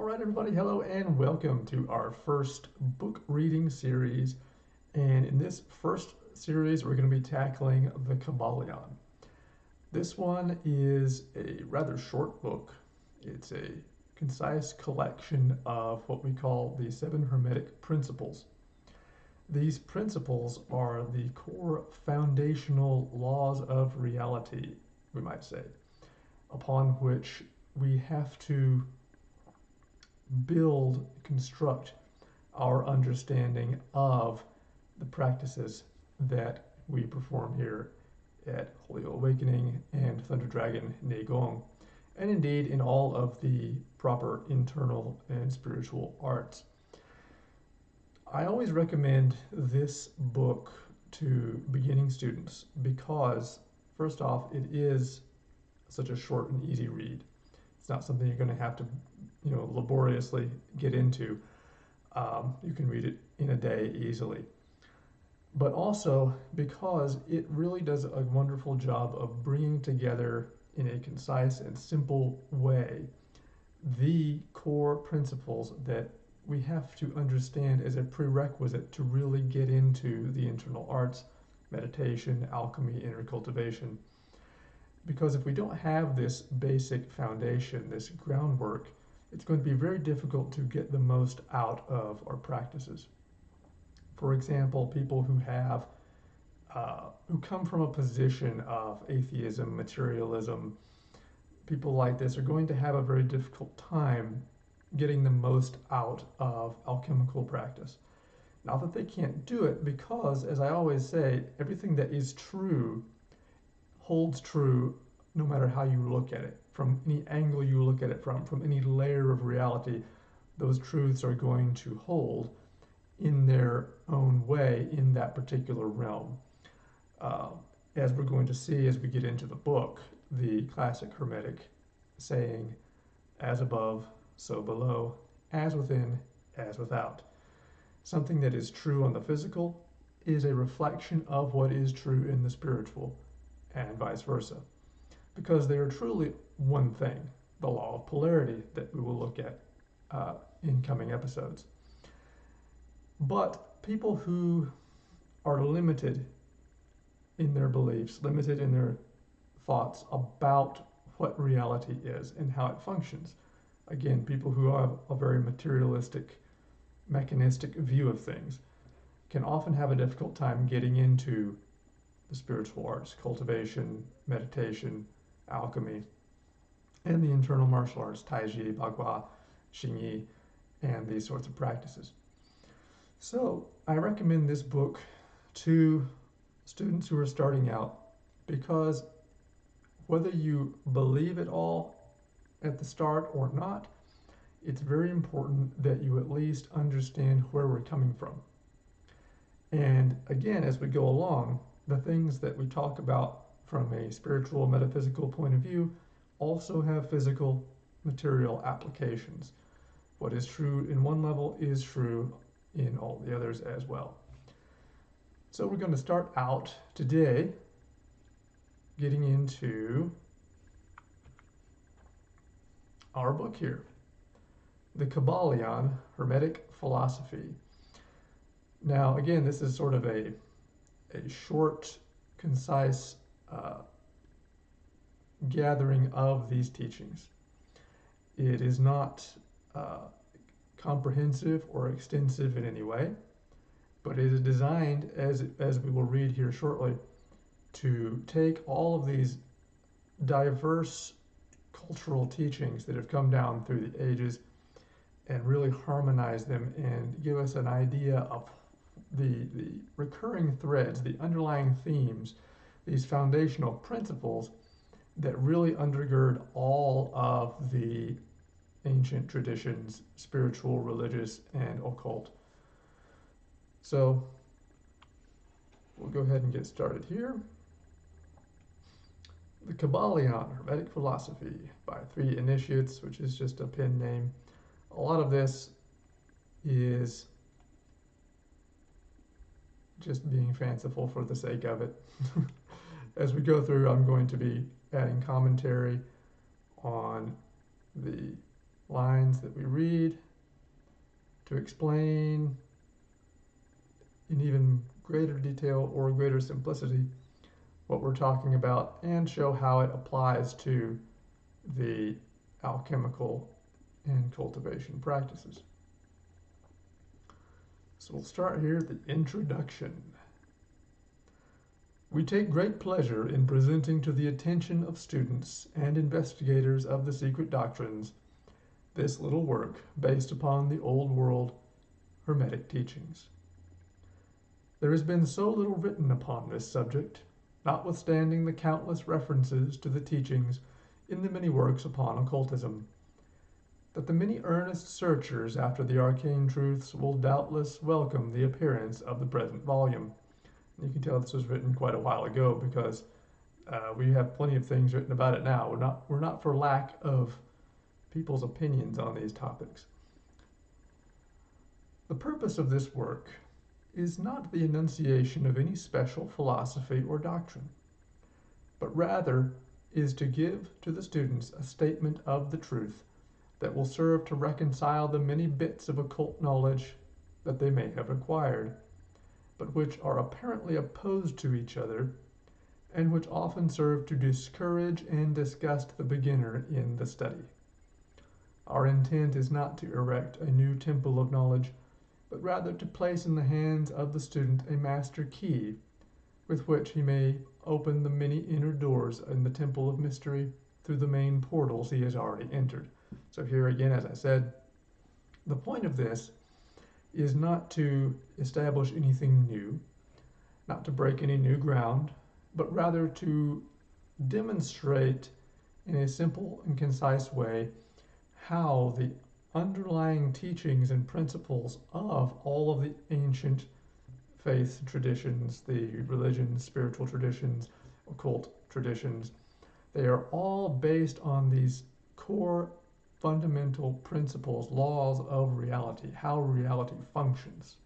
right, everybody, hello and welcome to our first book reading series. And in this first series, we're going to be tackling the Kybalion. This one is a rather short book. It's a concise collection of what we call the 7 Hermetic Principles. These principles are the core foundational laws of reality, we might say, upon which we have to construct our understanding of the practices that we perform here at Holy Awakening and Thunder Dragon Neigong, and indeed in all of the proper internal and spiritual arts. I always recommend this book to beginning students because, first off, it is such a short and easy read. It's not something you're going to have to, laboriously get into. You can read it in a day easily. But also because it really does a wonderful job of bringing together in a concise and simple way the core principles that we have to understand as a prerequisite to really get into the internal arts, meditation, alchemy, inner cultivation. Because if we don't have this basic foundation, this groundwork, it's going to be very difficult to get the most out of our practices. For example, people who come from a position of atheism, materialism, people like this are going to have a very difficult time getting the most out of alchemical practice. Not that they can't do it, because, as I always say, everything that is true holds true no matter how you look at it. From any angle you look at it from any layer of reality, those truths are going to hold in their own way in that particular realm. As we're going to see as we get into the book, the classic Hermetic saying, as above, so below, as within, as without. Something that is true on the physical is a reflection of what is true in the spiritual, and vice versa, because they are truly one thing, the law of polarity that we will look at in coming episodes. But people who are limited in their beliefs, limited in their thoughts about what reality is and how it functions, again, people who have a very materialistic, mechanistic view of things, can often have a difficult time getting into the spiritual arts, cultivation, meditation, alchemy, and the internal martial arts, Taiji, Bagua, Xingyi, and these sorts of practices. So I recommend this book to students who are starting out because whether you believe it all at the start or not, it's very important that you at least understand where we're coming from. And again, as we go along, the things that we talk about from a spiritual, metaphysical point of view also have physical, material applications. What is true in one level is true in all the others as well. So we're going to start out today getting into our book here, the Kybalion, Hermetic Philosophy. Now, again, this is sort of a short, concise gathering of these teachings. It is not comprehensive or extensive in any way, but it is designed, as we will read here shortly, to take all of these diverse cultural teachings that have come down through the ages and really harmonize them and give us an idea of the recurring threads, the underlying themes, these foundational principles that really undergird all of the ancient traditions, spiritual, religious, and occult. So we'll go ahead and get started here. The Kybalion, Hermetic Philosophy by 3 Initiates, which is just a pen name. A lot of this is just being fanciful for the sake of it. As we go through, I'm going to be adding commentary on the lines that we read to explain in even greater detail or greater simplicity what we're talking about and show how it applies to the alchemical and cultivation practices. So we'll start here at the introduction. We take great pleasure in presenting to the attention of students and investigators of the secret doctrines this little work based upon the old world Hermetic teachings. There has been so little written upon this subject, notwithstanding the countless references to the teachings in the many works upon occultism, that the many earnest searchers after the arcane truths will doubtless welcome the appearance of the present volume. You can tell this was written quite a while ago because we have plenty of things written about it now. We're not for lack of people's opinions on these topics. The purpose of this work is not the enunciation of any special philosophy or doctrine, but rather is to give to the students a statement of the truth that will serve to reconcile the many bits of occult knowledge that they may have acquired, but which are apparently opposed to each other, and which often serve to discourage and disgust the beginner in the study. Our intent is not to erect a new temple of knowledge, but rather to place in the hands of the student a master key with which he may open the many inner doors in the temple of mystery through the main portals he has already entered. So here again, as I said, the point of this is not to establish anything new, not to break any new ground, but rather to demonstrate in a simple and concise way how the underlying teachings and principles of all of the ancient faith traditions, the religions, spiritual traditions, occult traditions, they are all based on these core fundamental principles, laws of reality, how reality functions.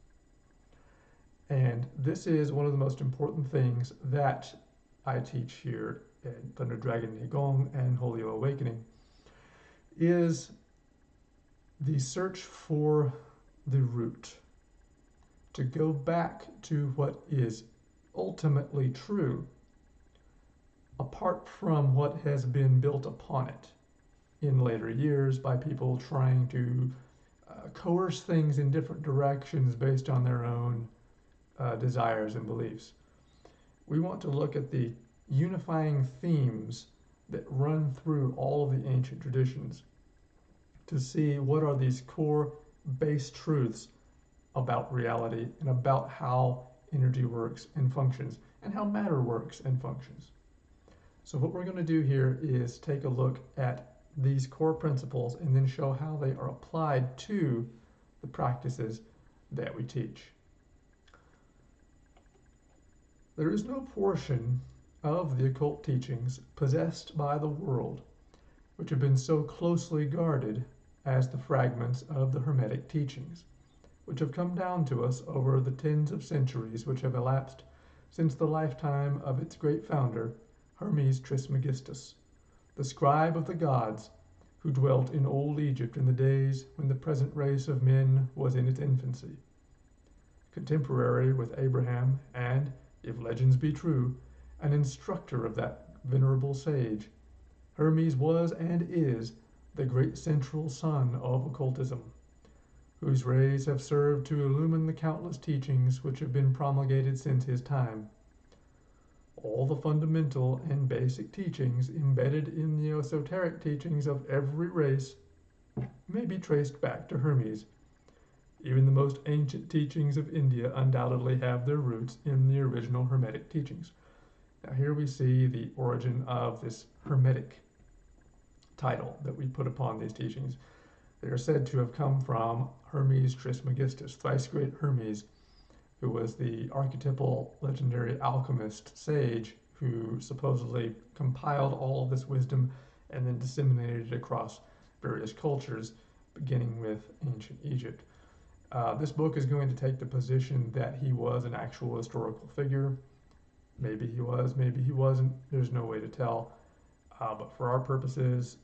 And this is one of the most important things that I teach here at Thunder Dragon Neigong and Holy Awakening, is the search for the root, to go back to what is ultimately true, apart from what has been built upon it in later years by people trying to coerce things in different directions based on their own desires and beliefs. We want to look at the unifying themes that run through all of the ancient traditions to see what are these core base truths about reality and about how energy works and functions and how matter works and functions. So what we're going to do here is take a look at these core principles and then show how they are applied to the practices that we teach. There is no portion of the occult teachings possessed by the world which have been so closely guarded as the fragments of the Hermetic teachings, which have come down to us over the tens of centuries which have elapsed since the lifetime of its great founder, Hermes Trismegistus, the scribe of the gods, who dwelt in old Egypt in the days when the present race of men was in its infancy. Contemporary with Abraham, and, if legends be true, an instructor of that venerable sage, Hermes was and is the great central sun of occultism, whose rays have served to illumine the countless teachings which have been promulgated since his time. All the fundamental and basic teachings embedded in the esoteric teachings of every race may be traced back to Hermes. Even the most ancient teachings of India undoubtedly have their roots in the original Hermetic teachings. Now here we see the origin of this Hermetic title that we put upon these teachings. They are said to have come from Hermes Trismegistus, thrice great Hermes, who was the archetypal legendary alchemist sage who supposedly compiled all of this wisdom and then disseminated it across various cultures, beginning with ancient Egypt. This book is going to take the position that he was an actual historical figure. Maybe he was, maybe he wasn't. There's no way to tell. But for our purposes,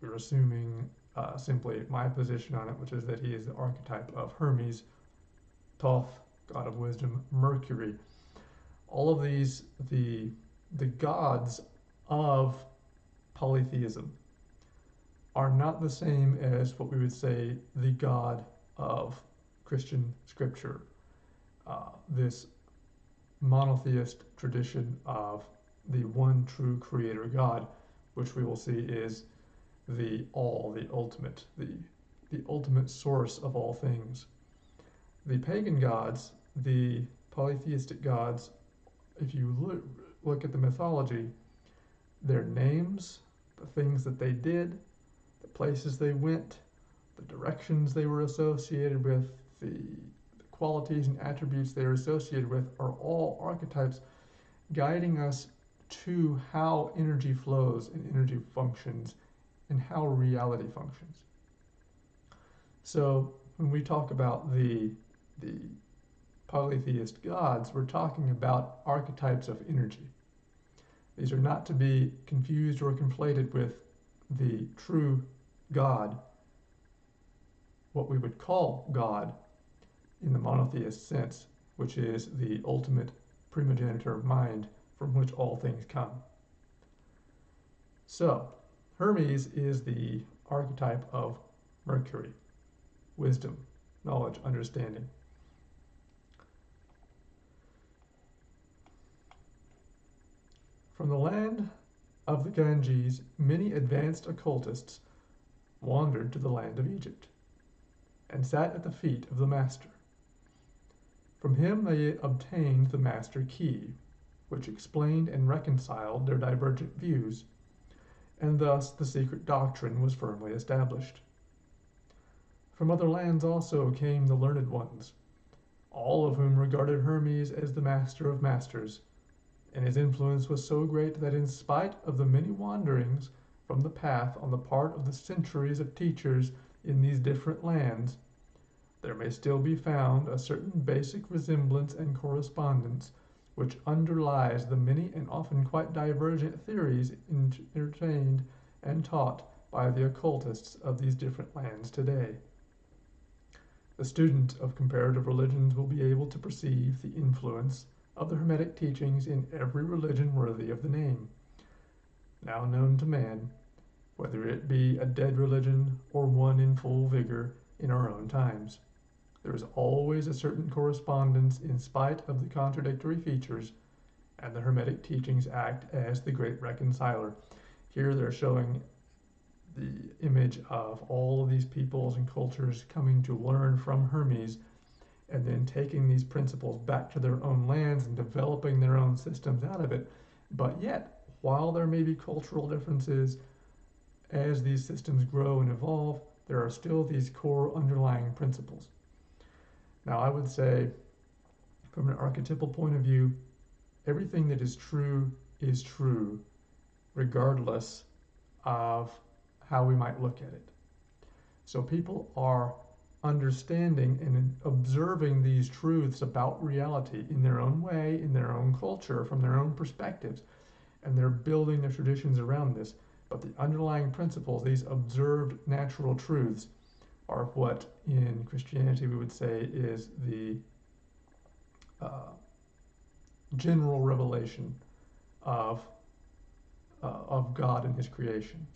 we're assuming simply my position on it, which is that he is the archetype of Hermes, Thoth, god of wisdom, Mercury. All of these, the gods of polytheism, are not the same as what we would say the God of Christian scripture. This monotheist tradition of the one true creator God, which we will see is the all, the ultimate source of all things. The pagan gods, the polytheistic gods, if you look at the mythology, their names, the things that they did, the places they went, the directions they were associated with, the qualities and attributes they are associated with are all archetypes guiding us to how energy flows and energy functions and how reality functions. So when we talk about the polytheist gods, we're talking about archetypes of energy. These are not to be confused or conflated with the true God, what we would call God in the monotheist sense, which is the ultimate primogenitor mind from which all things come. So, Hermes is the archetype of Mercury, wisdom, knowledge, understanding. From the land of the Ganges, many advanced occultists wandered to the land of Egypt and sat at the feet of the master. From him they obtained the master key, which explained and reconciled their divergent views, and thus the secret doctrine was firmly established. From other lands also came the learned ones, all of whom regarded Hermes as the master of masters, and his influence was so great that in spite of the many wanderings from the path on the part of the centuries of teachers in these different lands, there may still be found a certain basic resemblance and correspondence which underlies the many and often quite divergent theories entertained and taught by the occultists of these different lands today. The student of comparative religions will be able to perceive the influence of the Hermetic teachings in every religion worthy of the name, now known to man, whether it be a dead religion or one in full vigor in our own times. There is always a certain correspondence in spite of the contradictory features, and the Hermetic teachings act as the great reconciler. Here they're showing the image of all of these peoples and cultures coming to learn from Hermes and then taking these principles back to their own lands and developing their own systems out of it. But yet, while there may be cultural differences, as these systems grow and evolve, there are still these core underlying principles. Now, I would say, from an archetypal point of view, everything that is true, regardless of how we might look at it. So people are understanding and observing these truths about reality in their own way, in their own culture, from their own perspectives, and they're building their traditions around this. But the underlying principles, these observed natural truths, are what in Christianity we would say is the general revelation of God and His creation.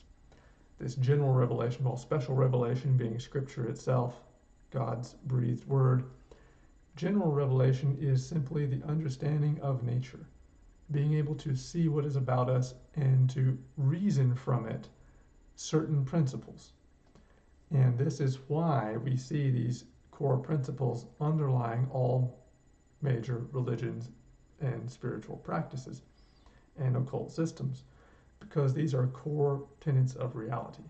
This general revelation, well, special revelation being Scripture itself, God's breathed word. General revelation is simply the understanding of nature, being able to see what is about us and to reason from it certain principles. And this is why we see these core principles underlying all major religions and spiritual practices and occult systems, because these are core tenets of reality.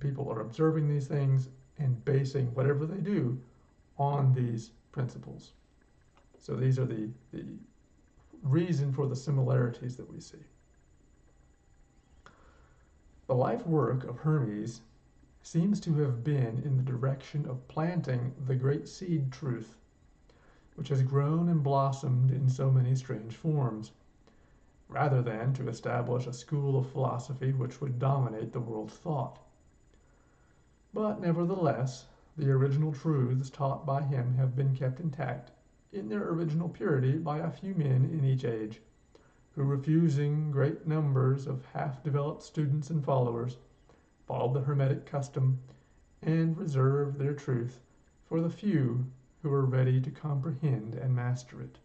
People are observing these things and basing whatever they do on these principles. So these are the reason for the similarities that we see. The life work of Hermes seems to have been in the direction of planting the great seed truth, which has grown and blossomed in so many strange forms, rather than to establish a school of philosophy which would dominate the world's thought. But nevertheless, the original truths taught by him have been kept intact in their original purity by a few men in each age, who, refusing great numbers of half-developed students and followers, followed the Hermetic custom and reserved their truth for the few who were ready to comprehend and master it.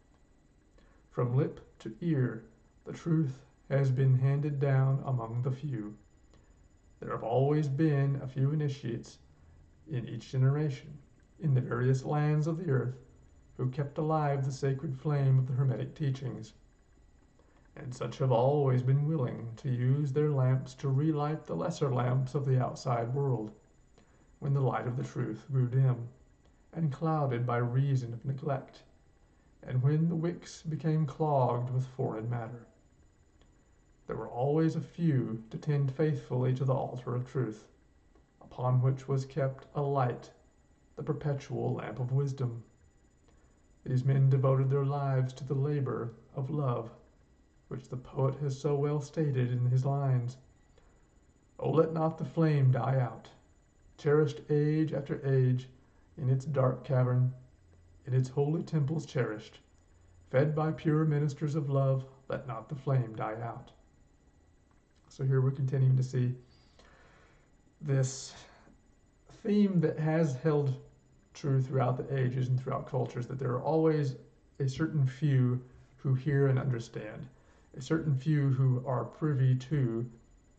From lip to ear, the truth has been handed down among the few. There have always been a few initiates in each generation, in the various lands of the earth, who kept alive the sacred flame of the Hermetic teachings. And such have always been willing to use their lamps to relight the lesser lamps of the outside world, when the light of the truth grew dim and clouded by reason of neglect, and when the wicks became clogged with foreign matter. There were always a few to tend faithfully to the altar of truth, upon which was kept alight the perpetual lamp of wisdom. These men devoted their lives to the labor of love, which the poet has so well stated in his lines. "Oh, let not the flame die out, cherished age after age, in its dark cavern, in its holy temples cherished, fed by pure ministers of love, let not the flame die out." So here we're continuing to see this theme that has held true throughout the ages and throughout cultures, that there are always a certain few who hear and understand, a certain few who are privy to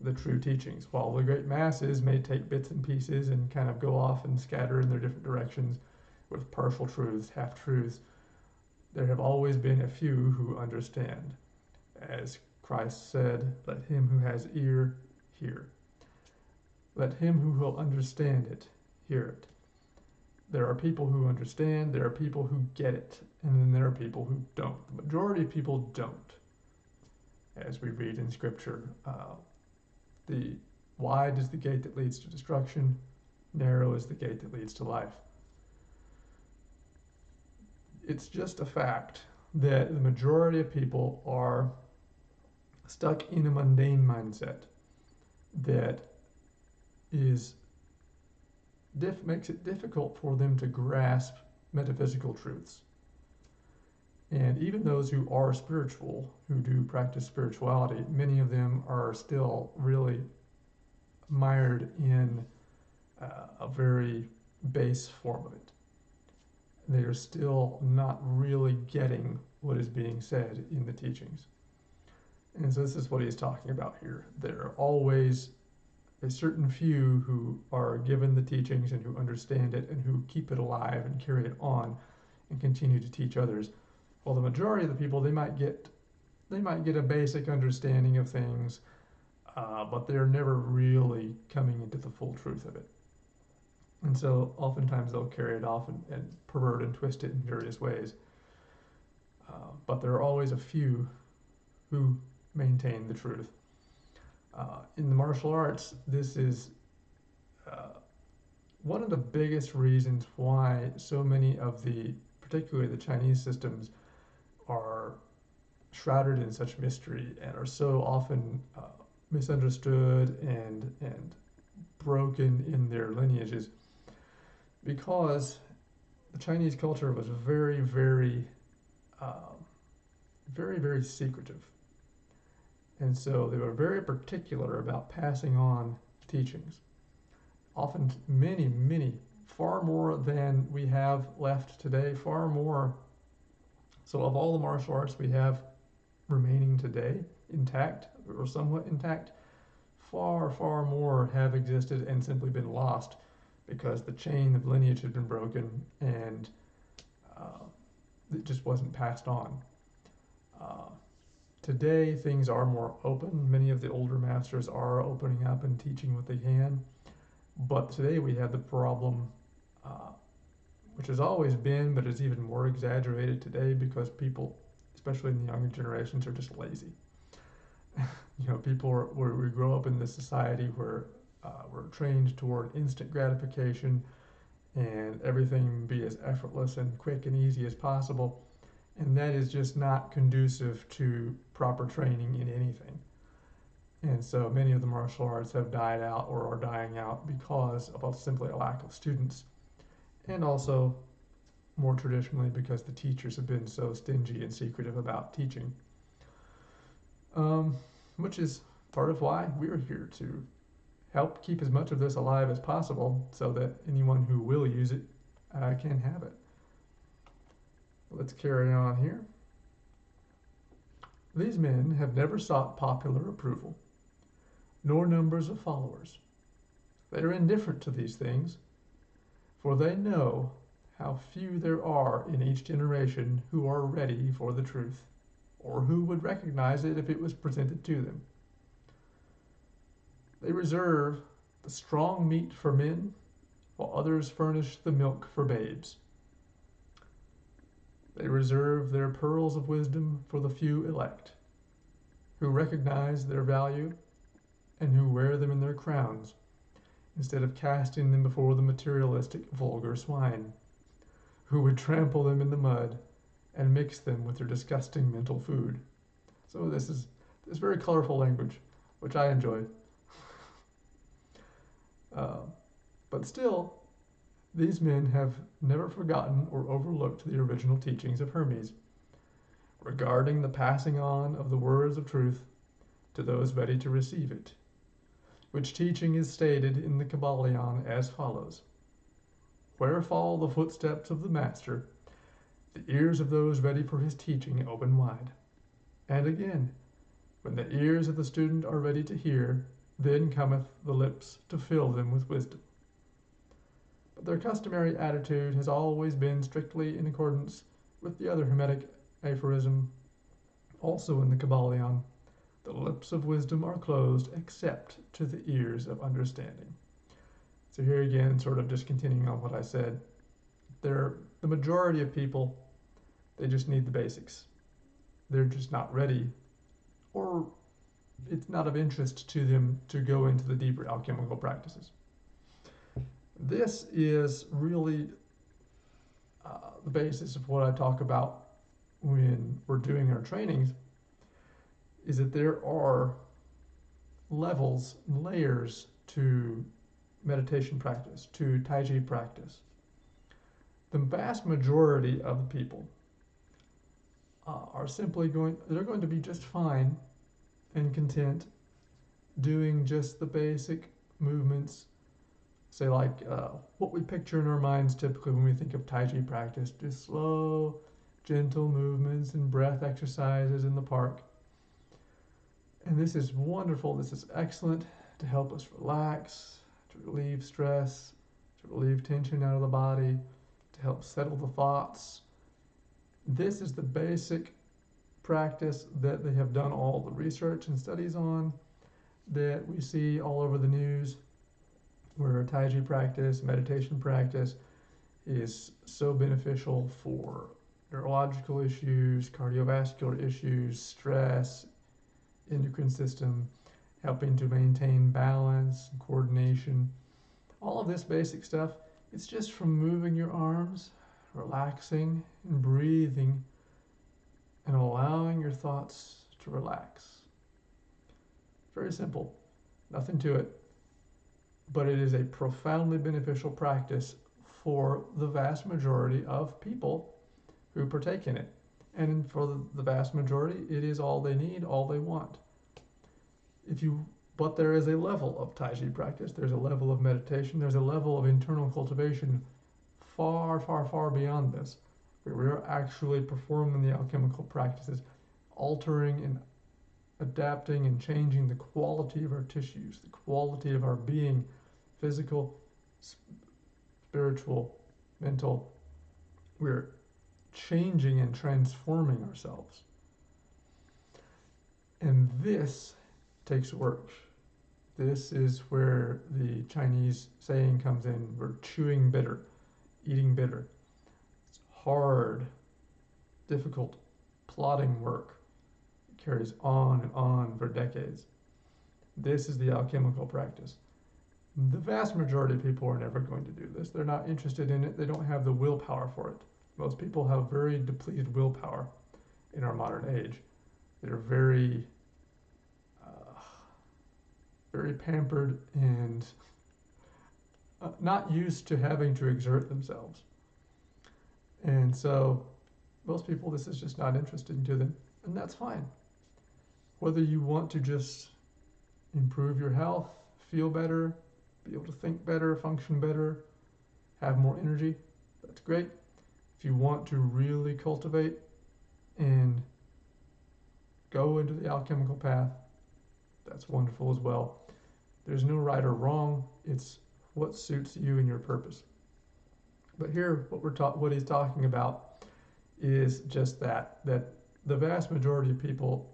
the true teachings, while the great masses may take bits and pieces and kind of go off and scatter in their different directions with partial truths, half-truths. There have always been a few who understand. As Christ said, "Let him who has ear hear. Let him who will understand it hear it." There are people who understand, there are people who get it, and then there are people who don't. The majority of people don't. As we read in Scripture, the wide is the gate that leads to destruction, narrow is the gate that leads to life. It's just a fact that the majority of people are stuck in a mundane mindset that makes it difficult for them to grasp metaphysical truths. And even those who are spiritual, who do practice spirituality, many of them are still really mired in a very base form of it. They are still not really getting what is being said in the teachings. And so this is what he's talking about here. There are always a certain few who are given the teachings and who understand it and who keep it alive and carry it on and continue to teach others. While the majority of the people, they might get a basic understanding of things, but they're never really coming into the full truth of it. And so oftentimes they'll carry it off and pervert and twist it in various ways. But there are always a few who maintain the truth. In the martial arts, this is one of the biggest reasons why so many of particularly the Chinese systems, are shrouded in such mystery and are so often misunderstood and broken in their lineages, because the Chinese culture was very, very, very, very secretive. And so they were very particular about passing on teachings. Often many, many, far more than we have left today, far more. So of all the martial arts we have remaining today, intact or somewhat intact, far, far more have existed and simply been lost because the chain of lineage had been broken and it just wasn't passed on. Today, things are more open. Many of the older masters are opening up and teaching what they can. But today we have the problem, which has always been, but is even more exaggerated today because people, especially in the younger generations, are just lazy. We grow up in this society where we're trained toward instant gratification and everything be as effortless and quick and easy as possible. And that is just not conducive to proper training in anything. And so many of the martial arts have died out or are dying out because of simply a lack of students. And also, more traditionally, because the teachers have been so stingy and secretive about teaching. Which is part of why we're here to help keep as much of this alive as possible so that anyone who will use it can have it. Let's carry on here. These men have never sought popular approval, nor numbers of followers. They are indifferent to these things, for they know how few there are in each generation who are ready for the truth, or who would recognize it if it was presented to them. They reserve the strong meat for men, while others furnish the milk for babes. They reserve their pearls of wisdom for the few elect, who recognize their value and who wear them in their crowns, instead of casting them before the materialistic vulgar swine, who would trample them in the mud and mix them with their disgusting mental food. So this is very colorful language, which I enjoy. But still, these men have never forgotten or overlooked the original teachings of Hermes regarding the passing on of the words of truth to those ready to receive it, which teaching is stated in the Kybalion as follows: Where fall the footsteps of the master, the ears of those ready for his teaching open wide. And again, when the ears of the student are ready to hear, then cometh the lips to fill them with wisdom. But their customary attitude has always been strictly in accordance with the other Hermetic aphorism, also in the Kybalion: the lips of wisdom are closed except to the ears of understanding. So here again, sort of just continuing on what I said, the majority of people, they just need the basics. They're just not ready, or it's not of interest to them to go into the deeper alchemical practices. This is really the basis of what I talk about when we're doing our trainings, is that there are levels, layers to meditation practice, to Taiji practice. The vast majority of the people are simply they're going to be just fine and content doing just the basic movements, say like what we picture in our minds typically when we think of Taiji practice, just slow, gentle movements and breath exercises in the park. And this is wonderful, this is excellent to help us relax, to relieve stress, to relieve tension out of the body, to help settle the thoughts. This is the basic practice that they have done all the research and studies on, that we see all over the news, where Taiji practice, meditation practice is so beneficial for neurological issues, cardiovascular issues, stress, endocrine system, helping to maintain balance and coordination. All of this basic stuff, it's just from moving your arms, relaxing and breathing, and allowing your thoughts to relax. Very simple, nothing to it, but it is a profoundly beneficial practice for the vast majority of people who partake in it. And for the vast majority, it is all they need, all they want. But there is a level of Taiji practice, there's a level of meditation, there's a level of internal cultivation far, far, far beyond this, where we're actually performing the alchemical practices, altering and adapting and changing the quality of our tissues, the quality of our being, physical, spiritual, mental. We're changing and transforming ourselves. And this takes work. This is where the Chinese saying comes in, we're chewing bitter, eating bitter. It's hard, difficult, plodding work. It carries on and on for decades. This is the alchemical practice. The vast majority of people are never going to do this. They're not interested in it. They don't have the willpower for it. Most people have very depleted willpower in our modern age. They're very very pampered and not used to having to exert themselves. And so most people, this is just not interesting to them, and that's fine. Whether you want to just improve your health, feel better, be able to think better, function better, have more energy, that's great. If you want to really cultivate and go into the alchemical path, that's wonderful as well. There's no right or wrong. It's what suits you and your purpose. But here, what he's talking about is just that the vast majority of people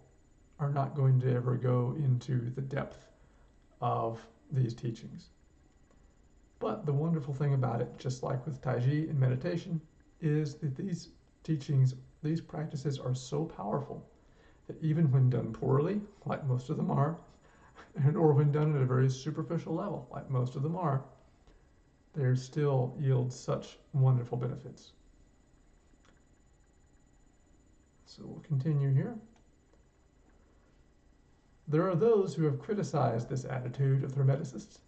are not going to ever go into the depth of these teachings. But the wonderful thing about it, just like with Taiji and meditation, is that these teachings, these practices are so powerful that even when done poorly, like most of them are, or when done at a very superficial level, like most of them are, they still yield such wonderful benefits. So we'll continue here. There are those who have criticized this attitude of the Hermeticists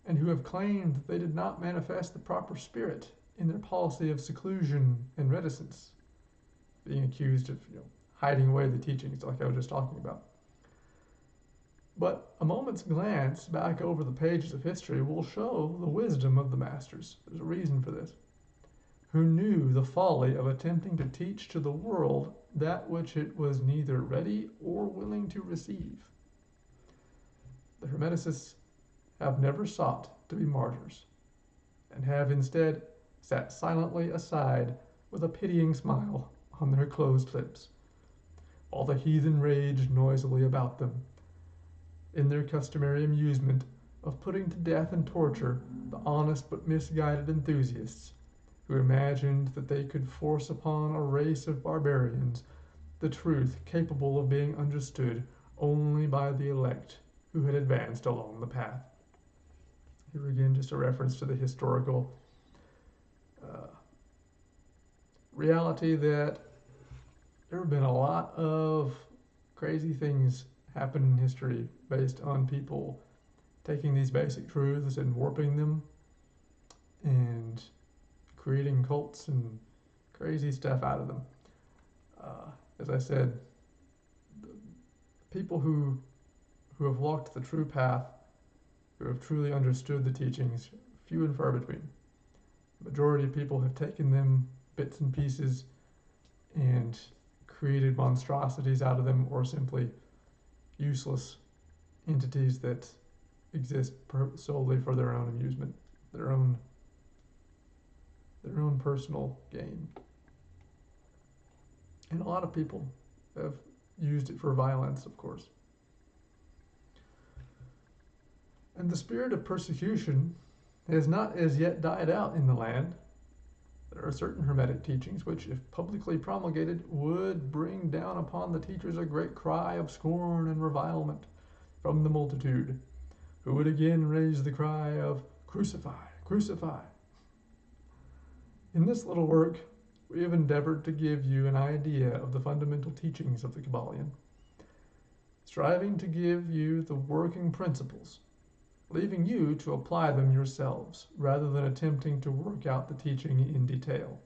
and who have claimed that they did not manifest the proper spirit in their policy of seclusion and reticence, being accused of hiding away the teachings like I was just talking about. But a moment's glance back over the pages of history will show the wisdom of the masters. There's a reason for this. Who knew the folly of attempting to teach to the world that which it was neither ready or willing to receive. The Hermeticists have never sought to be martyrs, and have instead sat silently aside with a pitying smile on their closed lips, while the heathen raged noisily about them, in their customary amusement of putting to death and torture the honest but misguided enthusiasts who imagined that they could force upon a race of barbarians the truth capable of being understood only by the elect who had advanced along the path. Here again, just a reference to the historical reality that there have been a lot of crazy things happen in history based on people taking these basic truths and warping them and creating cults and crazy stuff out of them. As I said, people who have walked the true path, who have truly understood the teachings, few and far between. The majority of people have taken them bits and pieces and created monstrosities out of them, or simply useless entities that exist solely for their own amusement, their own personal gain. And a lot of people have used it for violence, of course. And the spirit of persecution has not as yet died out in the land. There are certain Hermetic teachings which, if publicly promulgated, would bring down upon the teachers a great cry of scorn and revilement from the multitude, who would again raise the cry of "Crucify, crucify." In this little work, we have endeavored to give you an idea of the fundamental teachings of the Kybalion, striving to give you the working principles, leaving you to apply them yourselves, rather than attempting to work out the teaching in detail.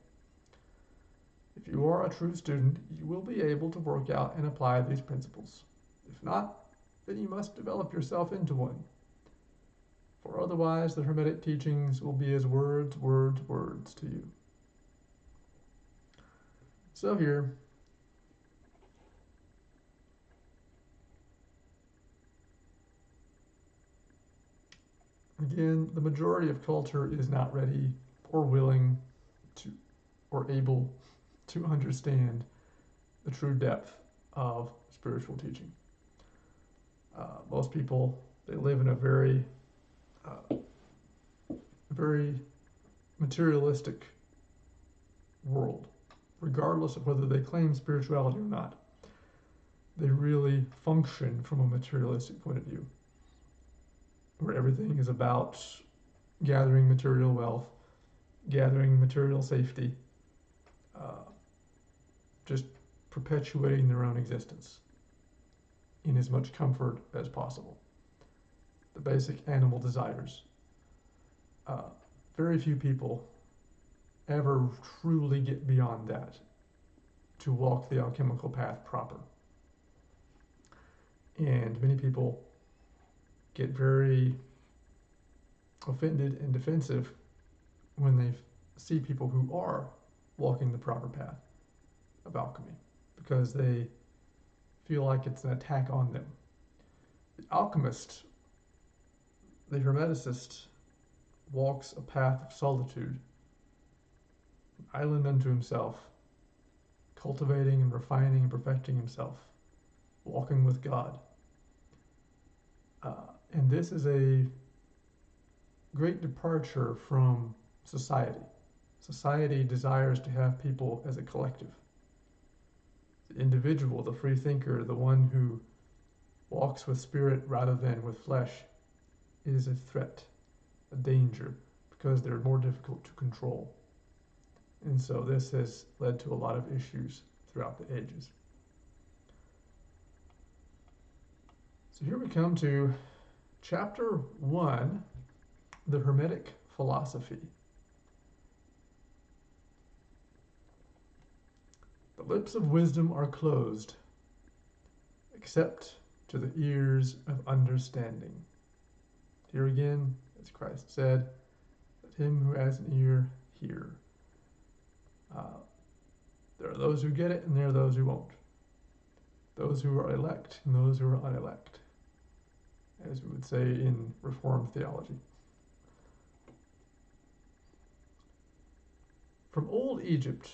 If you are a true student, you will be able to work out and apply these principles. If not, then you must develop yourself into one. For otherwise, the Hermetic teachings will be as words, words, words to you. So here, again, the majority of culture is not ready or willing to, or able to understand the true depth of spiritual teaching. Most people, they live in a very materialistic world, regardless of whether they claim spirituality or not. They really function from a materialistic point of view, where everything is about gathering material wealth, gathering material safety, just perpetuating their own existence in as much comfort as possible. basic animal desires. Very few people ever truly get beyond that to walk the alchemical path proper. And many people get very offended and defensive when they see people who are walking the proper path of alchemy, because they feel like it's an attack on them. The alchemist, the hermeticist, walks a path of solitude, an island unto himself, cultivating and refining and perfecting himself, walking with God. And this is a great departure from society. Society desires to have people as a collective. The individual, the free thinker, the one who walks with spirit rather than with flesh, is a threat, a danger, because they're more difficult to control. And so this has led to a lot of issues throughout the ages. So here we come to Chapter 1, the Hermetic Philosophy. The lips of wisdom are closed, except to the ears of understanding. Here again, as Christ said, let him who has an ear hear. There are those who get it, and there are those who won't. Those who are elect, and those who are unelect, as we would say in Reformed theology. From old Egypt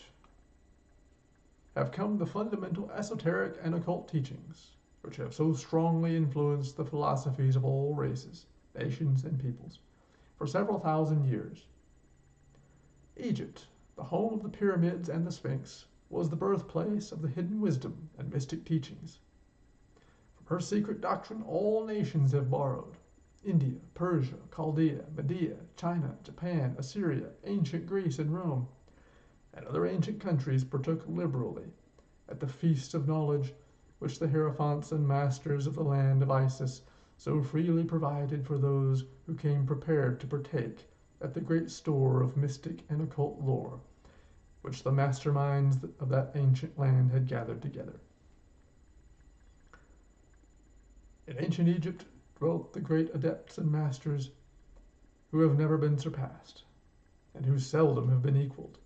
have come the fundamental esoteric and occult teachings, which have so strongly influenced the philosophies of all races, nations, and peoples for several thousand years. Egypt, the home of the pyramids and the Sphinx, was the birthplace of the hidden wisdom and mystic teachings. From her secret doctrine all nations have borrowed. India, Persia, Chaldea, Media, China, Japan, Assyria, ancient Greece, and Rome, and other ancient countries partook liberally at the feast of knowledge which the hierophants and masters of the land of Isis so freely provided for those who came prepared to partake at the great store of mystic and occult lore which the masterminds of that ancient land had gathered together. In ancient Egypt dwelt the great adepts and masters who have never been surpassed, and who seldom have been equaled.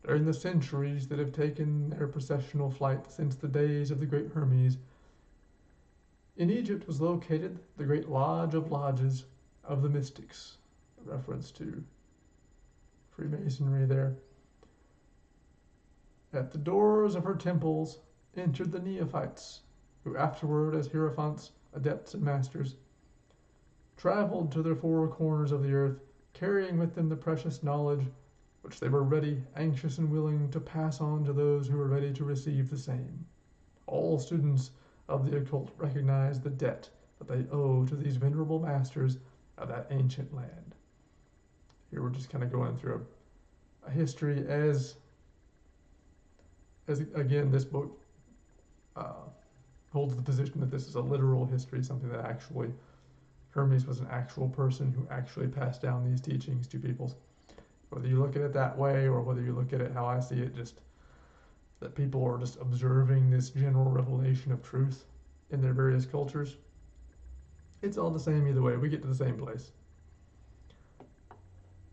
During the centuries that have taken their processional flight since the days of the great Hermes, in Egypt was located the great Lodge of Lodges of the Mystics, a reference to Freemasonry there. At the doors of her temples entered the neophytes, who afterward, as hierophants, adepts, and masters, traveled to the four corners of the earth, carrying with them the precious knowledge which they were ready, anxious, and willing to pass on to those who were ready to receive the same. All students of the occult recognize the debt that they owe to these venerable masters of that ancient land. Here we're just kind of going through a history as again, this book holds the position that this is a literal history, something that actually Hermes was an actual person who actually passed down these teachings to people. Whether you look at it that way or whether you look at it how I see it, just that people are just observing this general revelation of truth in their various cultures, it's all the same either way. We get to the same place.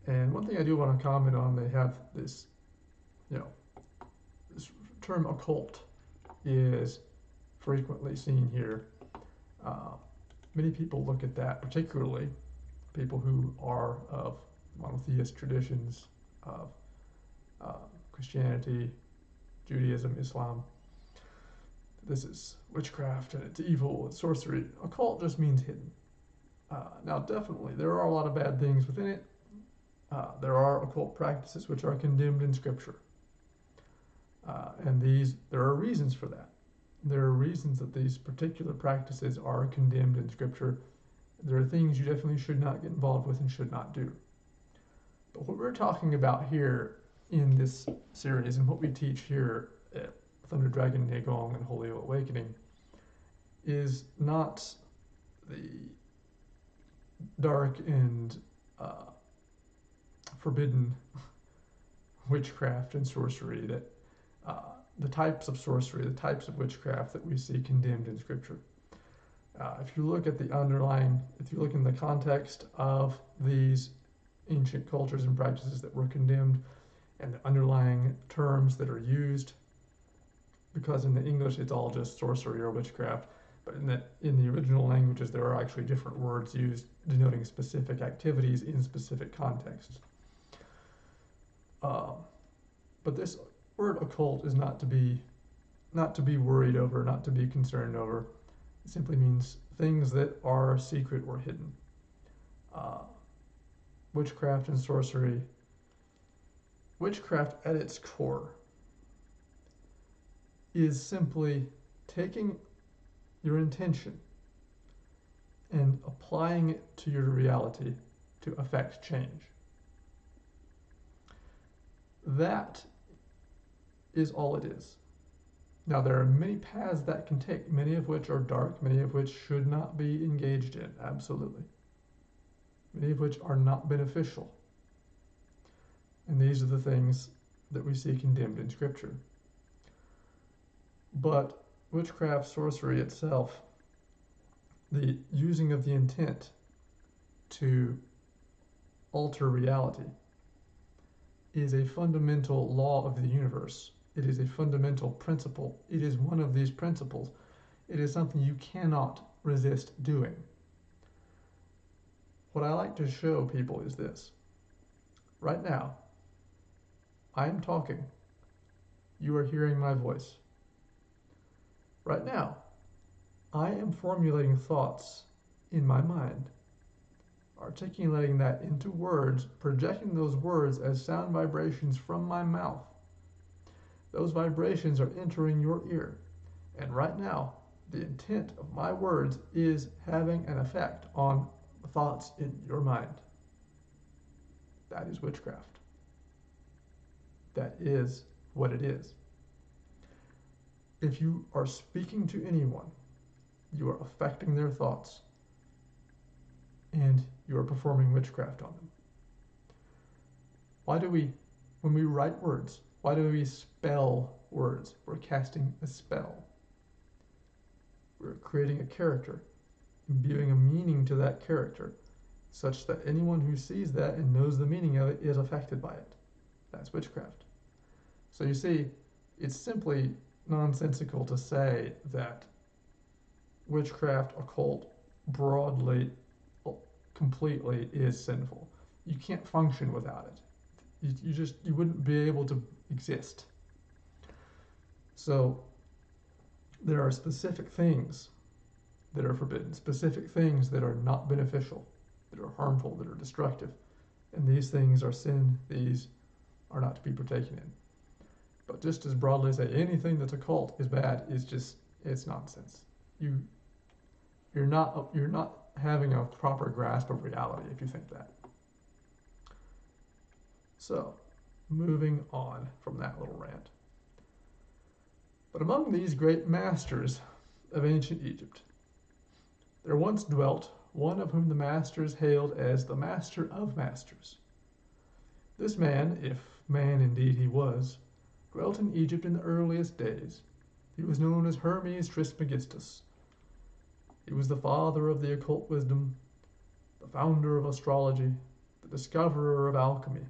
And one thing I do want to comment on, they have this, this term occult is frequently seen here. Many people look at that, particularly people who are of monotheist traditions of Christianity, Judaism, Islam. This is witchcraft and it's evil, it's sorcery. Occult just means hidden. Now, definitely, there are a lot of bad things within it. There are occult practices which are condemned in Scripture. And there are reasons for that. There are reasons that these particular practices are condemned in Scripture. There are things you definitely should not get involved with and should not do. But what we're talking about here in this series and what we teach here at Thunder Dragon, Neigong, and Holy Awakening is not the dark and forbidden witchcraft and sorcery, that the types of sorcery, the types of witchcraft that we see condemned in Scripture. If you look at the underlying, if you look in the context of these ancient cultures and practices that were condemned, and the underlying terms that are used, because in the English it's all just sorcery or witchcraft, but in the original languages there are actually different words used denoting specific activities in specific contexts. But this word occult is not to be worried over, not to be concerned over. It simply means things that are secret or hidden. Witchcraft and sorcery. Witchcraft at its core is simply taking your intention and applying it to your reality to affect change. That is all it is. Now, there are many paths that can take, many of which are dark, many of which should not be engaged in, absolutely. Many of which are not beneficial. And these are the things that we see condemned in Scripture. But witchcraft, sorcery itself, the using of the intent to alter reality, is a fundamental law of the universe. It is a fundamental principle. It is one of these principles. It is something you cannot resist doing. What I like to show people is this. Right now, I am talking. You are hearing my voice. Right now, I am formulating thoughts in my mind, articulating that into words, projecting those words as sound vibrations from my mouth. Those vibrations are entering your ear. And right now, the intent of my words is having an effect on the thoughts in your mind. That is witchcraft. That is what it is. If you are speaking to anyone, you are affecting their thoughts, and you are performing witchcraft on them. Why do we, when we write words, why do we spell words? We're casting a spell. We're creating a character, imbuing a meaning to that character, such that anyone who sees that and knows the meaning of it is affected by it. That's witchcraft. So you see, it's simply nonsensical to say that witchcraft, occult, broadly, completely is sinful. You can't function without it. You wouldn't be able to exist. So there are specific things that are forbidden, specific things that are not beneficial, that are harmful, that are destructive. And these things are sin, these are not to be partaken in. But just as broadly say anything that's occult is bad is just, it's nonsense. You're not having a proper grasp of reality if you think that. So, moving on from that little rant. But among these great masters of ancient Egypt, there once dwelt one of whom the masters hailed as the Master of Masters. This man, if man indeed he was, dwelt in Egypt in the earliest days. He was known as Hermes Trismegistus. He was the father of the occult wisdom, the founder of astrology, the discoverer of alchemy.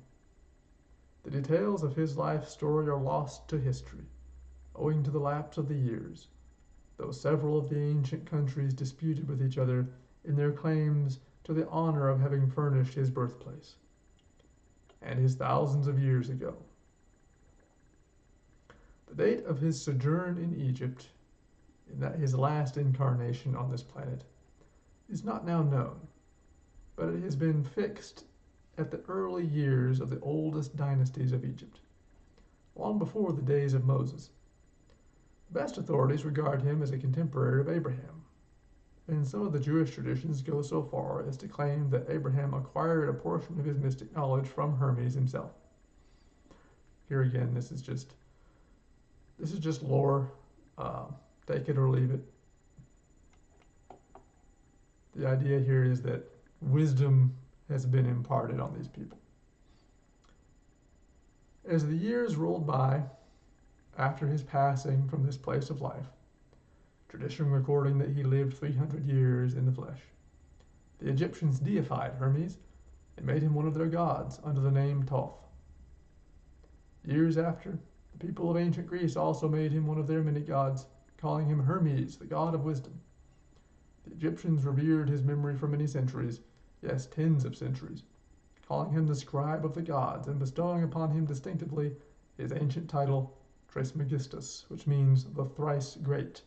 The details of his life story are lost to history, owing to the lapse of the years, though several of the ancient countries disputed with each other in their claims to the honor of having furnished his birthplace, and his thousands of years ago. The date of his sojourn in Egypt, in that his last incarnation on this planet, is not now known, but it has been fixed at the early years of the oldest dynasties of Egypt, long before the days of Moses. The best authorities regard him as a contemporary of Abraham, and some of the Jewish traditions go so far as to claim that Abraham acquired a portion of his mystic knowledge from Hermes himself. Here again, this is just lore. Take it or leave it. The idea here is that wisdom has been imparted on these people. As the years rolled by after his passing from this place of life, tradition recording that he lived 300 years in the flesh, the Egyptians deified Hermes and made him one of their gods under the name Thoth. Years after, the people of ancient Greece also made him one of their many gods, calling him Hermes, the god of wisdom. The Egyptians revered his memory for many centuries, yes, tens of centuries, calling him the scribe of the gods and bestowing upon him distinctively his ancient title Trismegistus, which means the thrice great,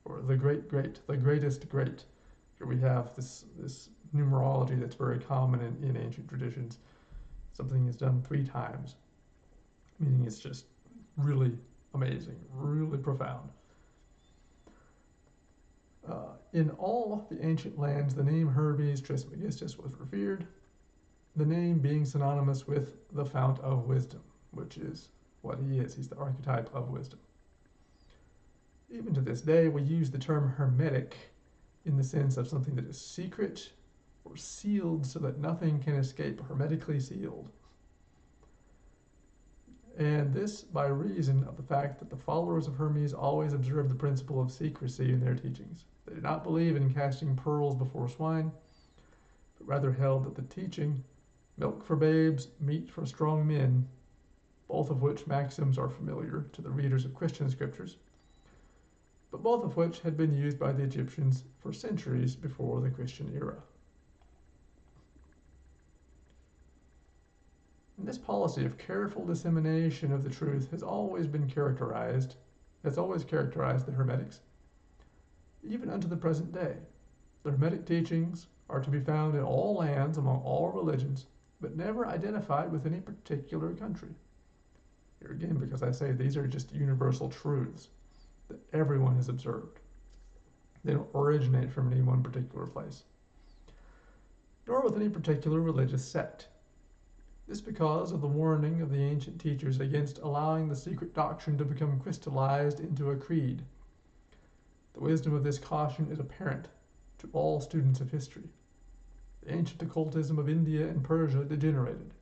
or the great great, the greatest great. Here we have this numerology that's very common in ancient traditions. Something is done 3 times, meaning it's just really amazing, really profound. In all the ancient lands, the name Hermes Trismegistus was revered, the name being synonymous with the fount of wisdom, which is what he is. He's the archetype of wisdom. Even to this day, we use the term hermetic in the sense of something that is secret or sealed so that nothing can escape, hermetically sealed. And this by reason of the fact that the followers of Hermes always observed the principle of secrecy in their teachings. They did not believe in casting pearls before swine, but rather held that the teaching, milk for babes, meat for strong men, both of which maxims are familiar to the readers of Christian scriptures, but both of which had been used by the Egyptians for centuries before the Christian era. And this policy of careful dissemination of the truth has always characterized the Hermetics, even unto the present day. The Hermetic teachings are to be found in all lands among all religions, but never identified with any particular country. Here again, because I say these are just universal truths that everyone has observed. They don't originate from any one particular place, nor with any particular religious sect. This because of the warning of the ancient teachers against allowing the secret doctrine to become crystallized into a creed. The wisdom of this caution is apparent to all students of history. The ancient occultism of India and Persia degenerated,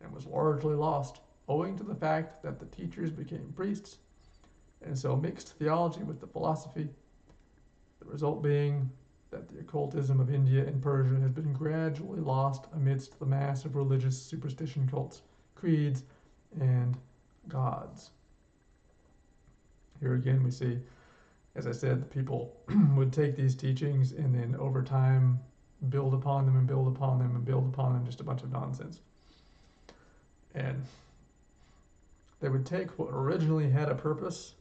and was largely lost owing to the fact that the teachers became priests, and so mixed theology with the philosophy, the result being that the occultism of India and Persia has been gradually lost amidst the mass of religious superstition cults, creeds, and gods. Here again we see, as I said, the people would take these teachings and then over time build upon them and build upon them and build upon them, just a bunch of nonsense. And they would take what originally had a purpose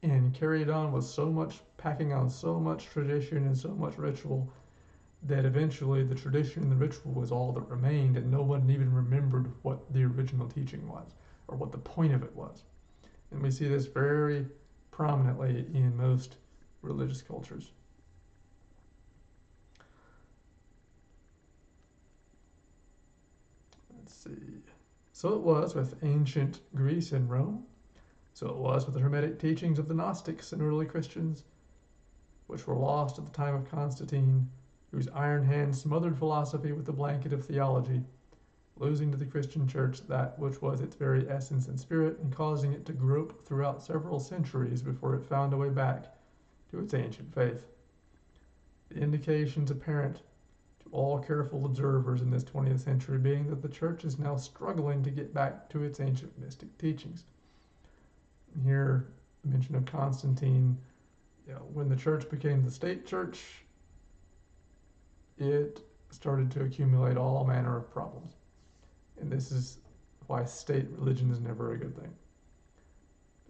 and carry it on with so much, packing on so much tradition and so much ritual, that eventually the tradition and the ritual was all that remained, and no one even remembered what the original teaching was, or what the point of it was. And we see this very prominently in most religious cultures. Let's see. So it was with ancient Greece and Rome. So it was with the Hermetic teachings of the Gnostics and early Christians, which were lost at the time of Constantine, whose iron hand smothered philosophy with the blanket of theology, losing to the Christian church that which was its very essence and spirit, and causing it to grope throughout several centuries before it found a way back to its ancient faith. The indications apparent to all careful observers in this 20th century being that the church is now struggling to get back to its ancient mystic teachings. Here, mention of Constantine, when the church became the state church, it started to accumulate all manner of problems. And this is why state religion is never a good thing,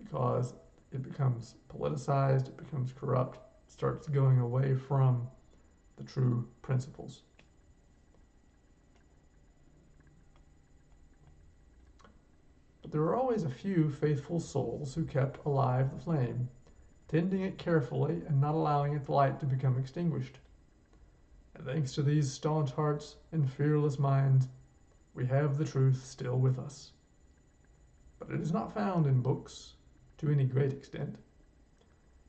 because it becomes politicized, it becomes corrupt, it starts going away from the true principles. But there were always a few faithful souls who kept alive the flame, tending it carefully and not allowing its light to become extinguished. And thanks to these staunch hearts and fearless minds, we have the truth still with us. But it is not found in books to any great extent.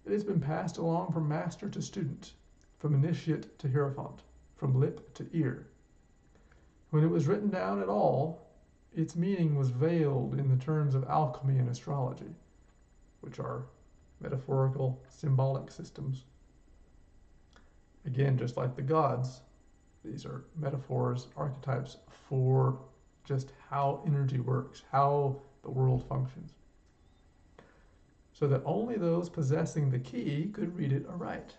It has been passed along from master to student, from initiate to hierophant, from lip to ear. When it was written down at all, its meaning was veiled in the terms of alchemy and astrology, which are metaphorical, symbolic systems. Again, just like the gods, these are metaphors, archetypes for just how energy works, how the world functions. So that only those possessing the key could read it aright.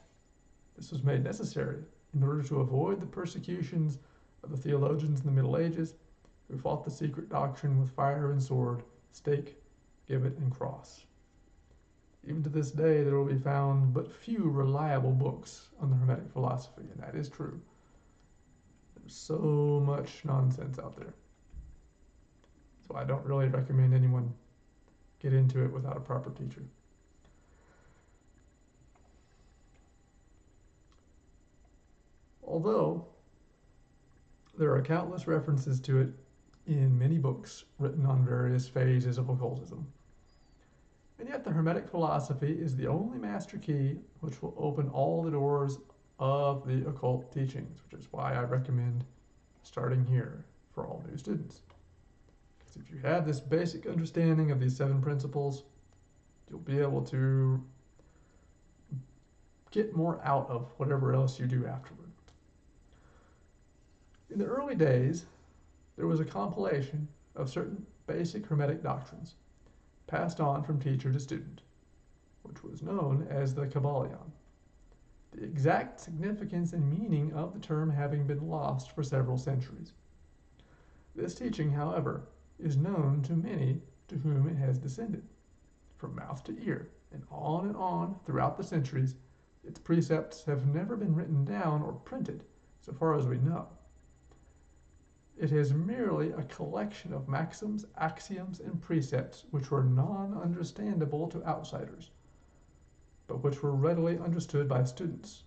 This was made necessary in order to avoid the persecutions of the theologians in the Middle Ages who fought the secret doctrine with fire and sword, stake, gibbet, and cross. Even to this day, there will be found but few reliable books on the Hermetic philosophy, and that is true. There's so much nonsense out there. So I don't really recommend anyone get into it without a proper teacher. Although there are countless references to it in many books written on various phases of occultism. And yet the Hermetic philosophy is the only master key which will open all the doors of the occult teachings, which is why I recommend starting here for all new students. Because if you have this basic understanding of these 7 principles, you'll be able to get more out of whatever else you do afterward. In the early days, there was a compilation of certain basic Hermetic doctrines passed on from teacher to student, which was known as the Kybalion. The exact significance and meaning of the term having been lost for several centuries. This teaching, however, is known to many to whom it has descended. From mouth to ear, and on throughout the centuries, its precepts have never been written down or printed, so far as we know. It is merely a collection of maxims, axioms, and precepts which were non-understandable to outsiders, but which were readily understood by students.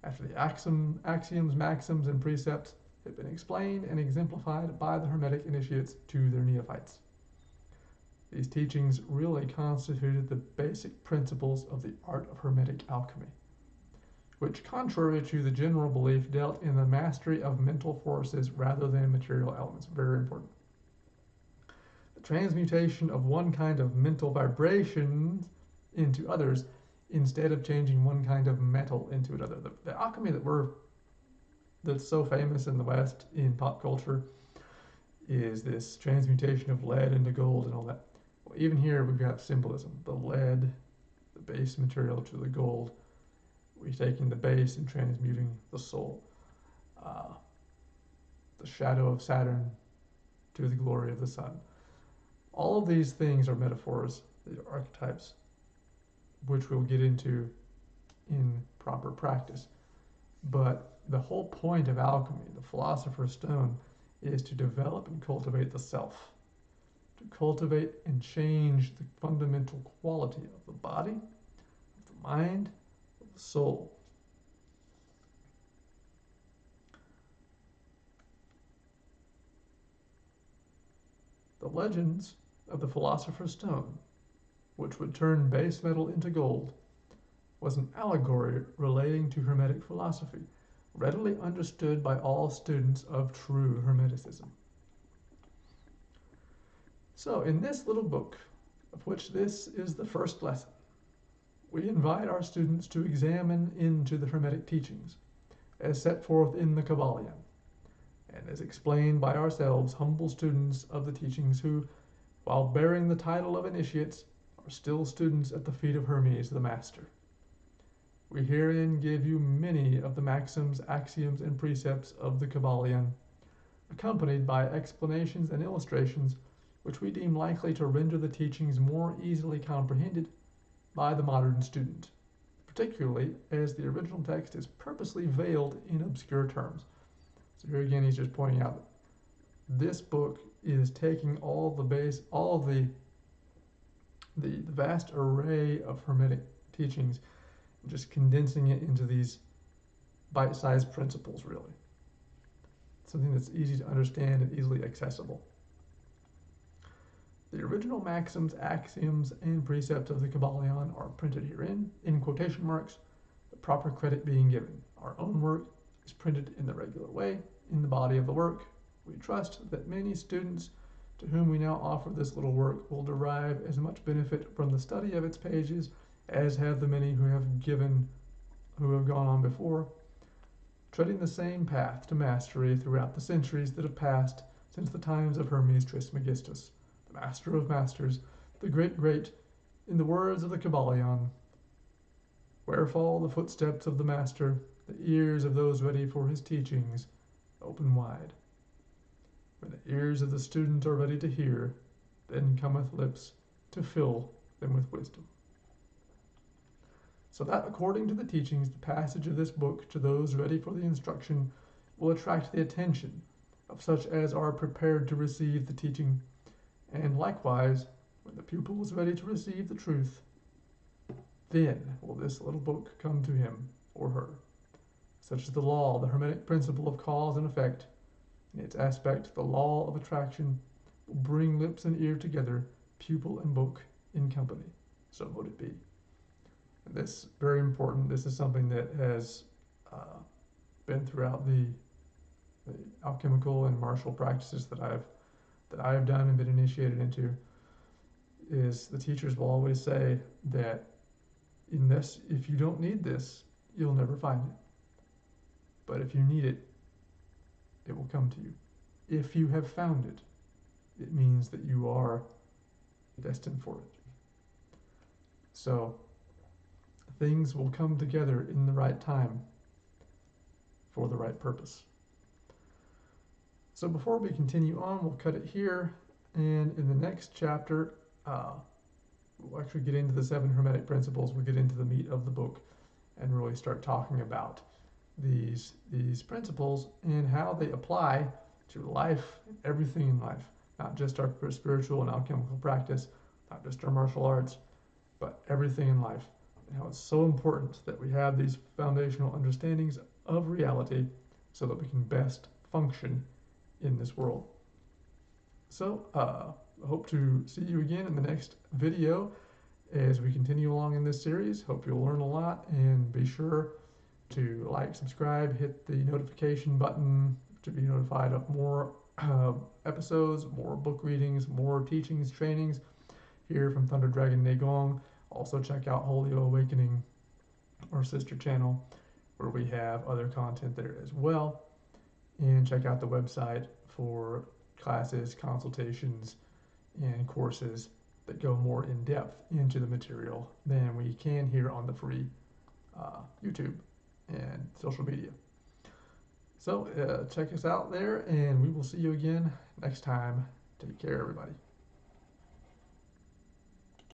After the axioms, maxims, and precepts had been explained and exemplified by the Hermetic initiates to their neophytes. These teachings really constituted the basic principles of the art of Hermetic alchemy, which, contrary to the general belief, dealt in the mastery of mental forces rather than material elements. Very important. The transmutation of one kind of mental vibrations into others instead of changing one kind of metal into another. The alchemy that's so famous in the West in pop culture is this transmutation of lead into gold and all that. Well, even here we've got symbolism. The lead, the base material, to the gold. We're taking the base and transmuting the soul. The shadow of Saturn to the glory of the sun. All of these things are metaphors, they are archetypes, which we'll get into in proper practice. But the whole point of alchemy, the philosopher's stone, is to develop and cultivate the self, to cultivate and change the fundamental quality of the body, of the mind, of the soul. The legends of the philosopher's stone, which would turn base metal into gold, was an allegory relating to Hermetic philosophy, readily understood by all students of true Hermeticism. So, in this little book, of which this is the first lesson, we invite our students to examine into the Hermetic teachings, as set forth in the Kybalion, and as explained by ourselves, humble students of the teachings who, while bearing the title of initiates, are still students at the feet of Hermes the Master. We herein give you many of the maxims, axioms, and precepts of the Kybalion, accompanied by explanations and illustrations which we deem likely to render the teachings more easily comprehended by the modern student, particularly as the original text is purposely veiled in obscure terms. So here again, he's just pointing out that this book is taking all the vast array of Hermetic teachings and just condensing it into these bite-sized principles, really. Something that's easy to understand and easily accessible. The original maxims, axioms, and precepts of the Kybalion are printed herein, in quotation marks, the proper credit being given. Our own work is is printed in the regular way in the body of the work. We trust that many students to whom we now offer this little work will derive as much benefit from the study of its pages as have the many who have gone on before, treading the same path to mastery throughout the centuries that have passed since the times of Hermes Trismegistus, the master of masters, the great, in the words of the Kybalion, where fall the footsteps of the master, the ears of those ready for his teachings open wide. When the ears of the student are ready to hear, then cometh lips to fill them with wisdom. So that according to the teachings, the passage of this book to those ready for the instruction will attract the attention of such as are prepared to receive the teaching, and likewise, when the pupil is ready to receive the truth, then will this little book come to him or her. Such is the law, the Hermetic principle of cause and effect. In its aspect, the law of attraction will bring lips and ear together, pupil and book in company. So would it be. And this is very important. This is something that has been throughout the alchemical and martial practices that I have done and been initiated into. Is the teachers will always say that in this, if you don't need this, you'll never find it. But if you need it, it will come to you. If you have found it, it means that you are destined for it. So things will come together in the right time for the right purpose. So before we continue on, we'll cut it here, and in the next chapter, we'll actually get into the 7 Hermetic Principles. We'll get into the meat of the book and really start talking about these principles and how they apply to life and everything in life, not just our spiritual and alchemical practice, not just our martial arts, but everything in life, and how it's so important that we have these foundational understandings of reality so that we can best function in this world. So I hope to see you again in the next video as we continue along in this series. Hope you'll learn a lot, and be sure to like, subscribe, hit the notification button to be notified of more episodes, more book readings, more teachings, trainings here from Thunder Dragon Neigong. Also check out Holy Awakening, our sister channel, where we have other content there as well. And check out the website for classes, consultations, and courses that go more in depth into the material than we can here on the free YouTube and social media. So check us out there, and we will see you again next time. Take care, everybody.